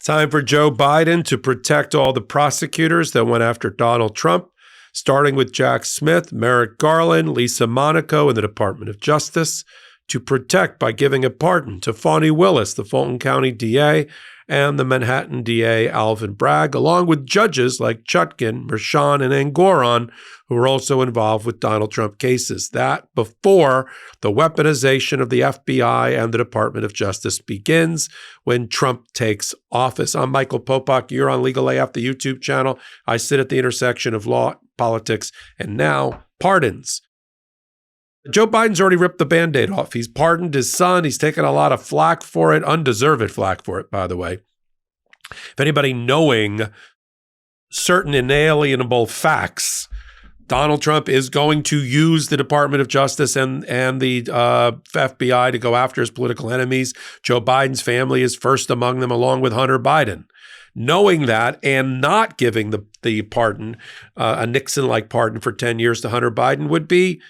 Time for Joe Biden to protect all the prosecutors that went after Donald Trump, starting with Jack Smith, Merrick Garland, Lisa Monaco in the Department of Justice, to protect by giving a pardon to Fani Willis, the Fulton County DA, and the Manhattan DA, Alvin Bragg, along with judges like Chutkan, Merchan, and Engoron, who were also involved with Donald Trump cases. That before the weaponization of the FBI and the Department of Justice begins when Trump takes office. I'm Michael Popok. You're on Legal AF, the YouTube channel. I sit at the intersection of law, politics, and now pardons. Joe Biden's already ripped the Band-Aid off. He's pardoned his son. He's taken a lot of flack for it, undeserved flack for it, by the way. If anybody knowing certain inalienable facts, Donald Trump is going to use the Department of Justice and the FBI to go after his political enemies. Joe Biden's family is first among them, along with Hunter Biden. Knowing that and not giving the pardon, a Nixon-like pardon for 10 years to Hunter Biden would be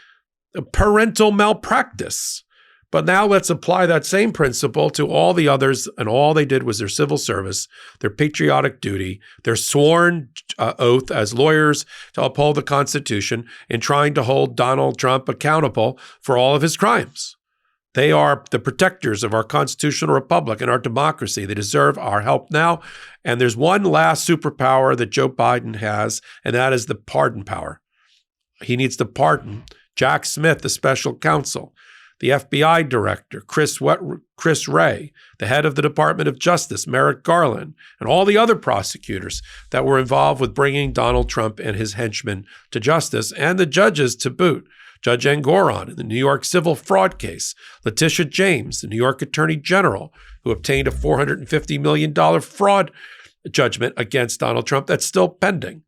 parental malpractice. But now let's apply that same principle to all the others, and all they did was their civil service, their patriotic duty, their sworn oath as lawyers to uphold the Constitution in trying to hold Donald Trump accountable for all of his crimes. They are the protectors of our constitutional republic and our democracy. They deserve our help now. And there's one last superpower that Joe Biden has, and that is the pardon power. He needs to pardon Jack Smith, the special counsel, the FBI director, Chris Wray, the head of the Department of Justice, Merrick Garland, and all the other prosecutors that were involved with bringing Donald Trump and his henchmen to justice, and the judges to boot. Judge Engoron in the New York civil fraud case, Letitia James, the New York Attorney General, who obtained a $450 million fraud judgment against Donald Trump that's still pending.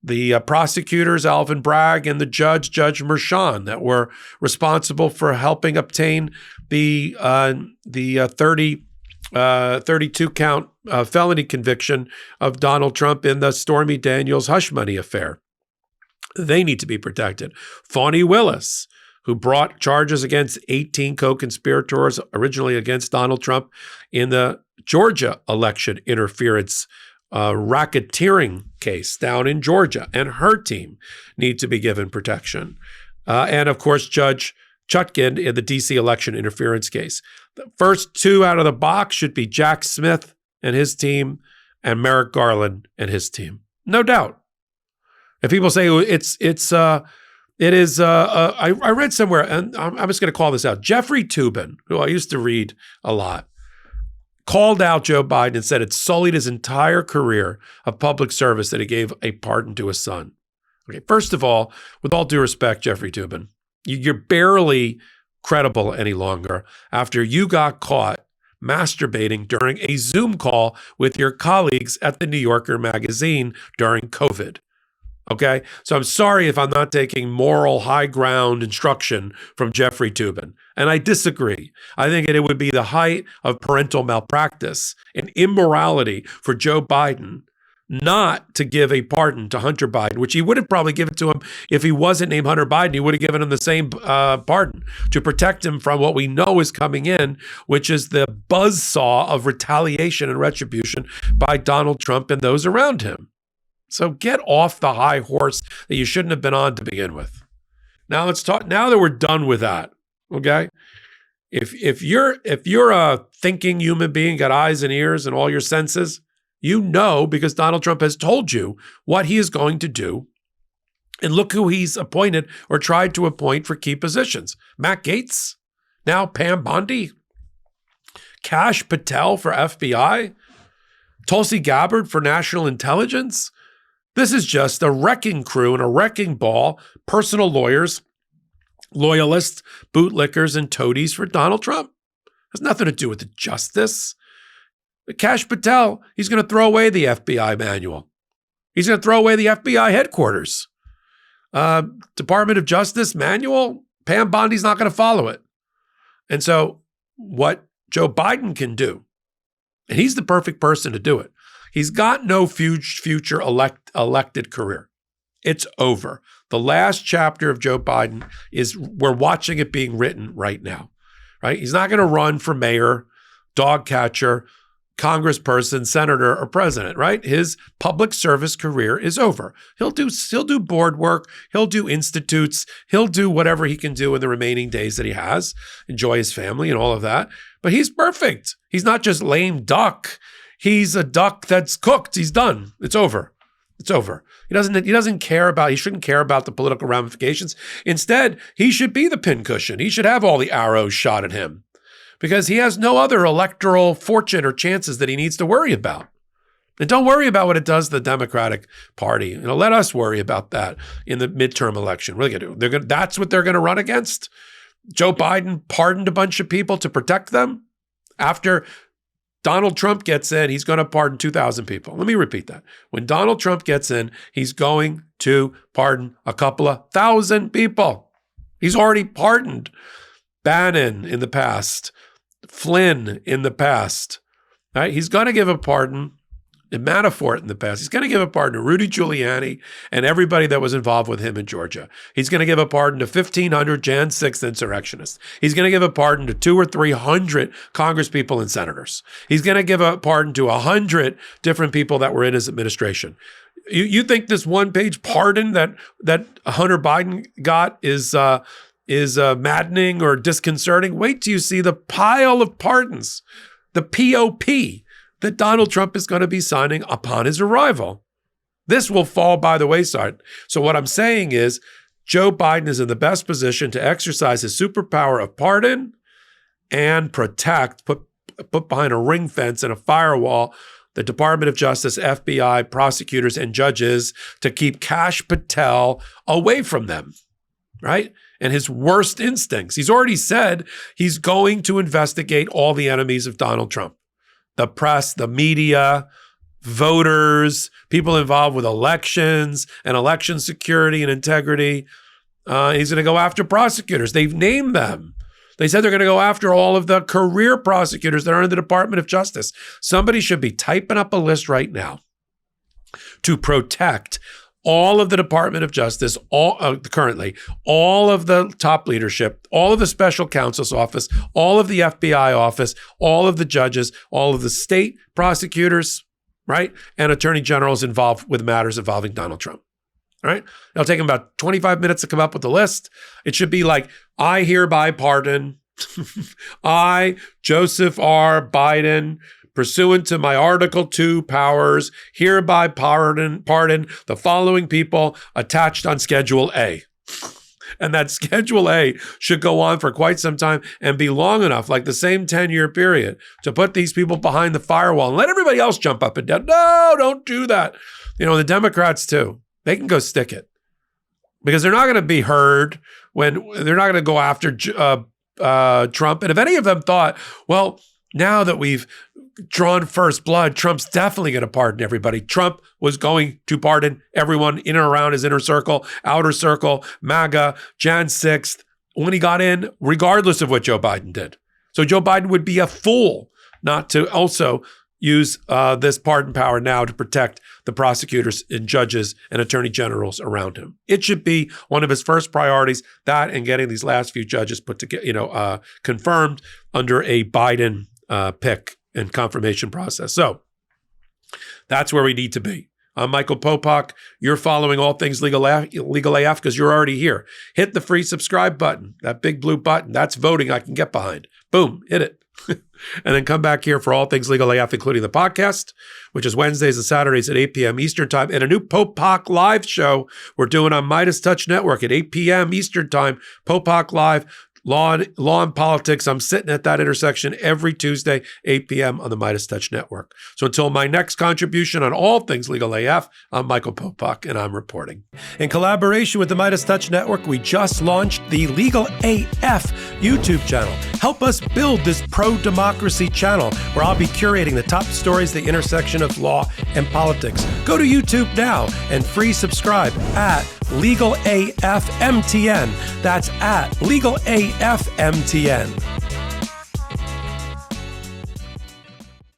The prosecutors, Alvin Bragg, and the Judge Merchan, that were responsible for helping obtain the 32-count felony conviction of Donald Trump in the Stormy Daniels hush money affair. They need to be protected. Fani Willis, who brought charges against 18 co-conspirators, originally against Donald Trump, in the Georgia election interference racketeering case down in Georgia, and her team need to be given protection. And of course, Judge Chutkan in the DC election interference case. The first two out of the box should be Jack Smith and his team and Merrick Garland and his team. No doubt. If people say I read somewhere, and I'm just going to call this out. Jeffrey Toobin, who I used to read a lot, called out Joe Biden and said it sullied his entire career of public service that he gave a pardon to his son. Okay, first of all, with all due respect, Jeffrey Toobin, you're barely credible any longer after you got caught masturbating during a Zoom call with your colleagues at the New Yorker magazine during COVID. Okay, so I'm sorry if I'm not taking moral high ground instruction from Jeffrey Toobin. And I disagree. I think it would be the height of parental malpractice and immorality for Joe Biden not to give a pardon to Hunter Biden, which he would have probably given to him if he wasn't named Hunter Biden. He would have given him the same pardon to protect him from what we know is coming in, which is the buzzsaw of retaliation and retribution by Donald Trump and those around him. So get off the high horse that you shouldn't have been on to begin with. Now let's talk. Now that we're done with that, okay? If you're a thinking human being, got eyes and ears and all your senses, you know, because Donald Trump has told you what he is going to do. And look who he's appointed or tried to appoint for key positions: Matt Gaetz, now Pam Bondi, Kash Patel for FBI, Tulsi Gabbard for National Intelligence. This is just a wrecking crew and a wrecking ball, personal lawyers, loyalists, bootlickers, and toadies for Donald Trump. It has nothing to do with the justice. Kash Patel, he's going to throw away the FBI manual. He's going to throw away the FBI headquarters. Department of Justice manual, Pam Bondi's not going to follow it. And so what Joe Biden can do, and he's the perfect person to do it, he's got no future elected career. It's over. The last chapter of Joe Biden we're watching it being written right now, right? He's not going to run for mayor, dog catcher, congressperson, senator, or president, right? His public service career is over. He'll do board work. He'll do institutes. He'll do whatever he can do in the remaining days that he has, enjoy his family and all of that. But he's perfect. He's not just lame duck. He's a duck that's cooked. He's done. It's over. It's over. He shouldn't care about the political ramifications. Instead, he should be the pincushion. He should have all the arrows shot at him because he has no other electoral fortune or chances that he needs to worry about. And don't worry about what it does to the Democratic Party. Let us worry about that in the midterm election. What are they going to do? That's what they're going to run against. Joe Biden pardoned a bunch of people to protect them. After Donald Trump gets in, he's going to pardon 2,000 people. Let me repeat that. When Donald Trump gets in, he's going to pardon a couple of thousand people. He's already pardoned Bannon in the past, Flynn in the past. Right? He's going to give a pardon in Manafort in the past. He's going to give a pardon to Rudy Giuliani and everybody that was involved with him in Georgia. He's going to give a pardon to 1,500 Jan 6th insurrectionists. He's going to give a pardon to 200 or 300 congresspeople and senators. He's going to give a pardon to 100 different people that were in his administration. You think this one-page pardon that Hunter Biden got is maddening or disconcerting? Wait till you see the pile of pardons, the POP, that Donald Trump is going to be signing upon his arrival. This will fall by the wayside. So what I'm saying is Joe Biden is in the best position to exercise his superpower of pardon and protect, put behind a ring fence and a firewall, the Department of Justice, FBI, prosecutors, and judges to keep Kash Patel away from them, right? And his worst instincts. He's already said he's going to investigate all the enemies of Donald Trump. The press, the media, voters, people involved with elections and election security and integrity. He's going to go after prosecutors. They've named them. They said they're going to go after all of the career prosecutors that are in the Department of Justice. Somebody should be typing up a list right now to protect all of the Department of Justice, currently, all of the top leadership, all of the special counsel's office, all of the FBI office, all of the judges, all of the state prosecutors, right? And attorney generals involved with matters involving Donald Trump, all right? It'll take them about 25 minutes to come up with the list. It should be like, I hereby pardon, I, Joseph R. Biden, pursuant to my Article 2 powers, hereby pardon the following people attached on Schedule A. And that Schedule A should go on for quite some time and be long enough, like the same 10-year period, to put these people behind the firewall and let everybody else jump up and down. No, don't do that. The Democrats too, they can go stick it because they're not going to be heard when they're not going to go after Trump. And if any of them thought, well, now that we've drawn first blood, Trump's definitely going to pardon everybody. Trump was going to pardon everyone in and around his inner circle, outer circle, MAGA, Jan 6th, when he got in, regardless of what Joe Biden did. So Joe Biden would be a fool not to also use this pardon power now to protect the prosecutors and judges and attorney generals around him. It should be one of his first priorities, that and getting these last few judges put together, confirmed under a Biden pick and confirmation process. So that's where we need to be. I'm Michael Popok. You're following All Things Legal AF because you're already here. Hit the free subscribe button, that big blue button. That's voting I can get behind. Boom, hit it. And then come back here for All Things Legal AF, including the podcast, which is Wednesdays and Saturdays at 8 p.m. Eastern Time, and a new Popok Live show we're doing on Midas Touch Network at 8 p.m. Eastern Time. Popok Live. Law and politics. I'm sitting at that intersection every Tuesday, 8 p.m. on the Midas Touch Network. So until my next contribution on All Things Legal AF, I'm Michael Popok, and I'm reporting. In collaboration with the Midas Touch Network, we just launched the Legal AF YouTube channel. Help us build this pro-democracy channel where I'll be curating the top stories at the intersection of law and politics. Go to YouTube now and free subscribe at Legal AF MTN. That's at Legal AF MTN.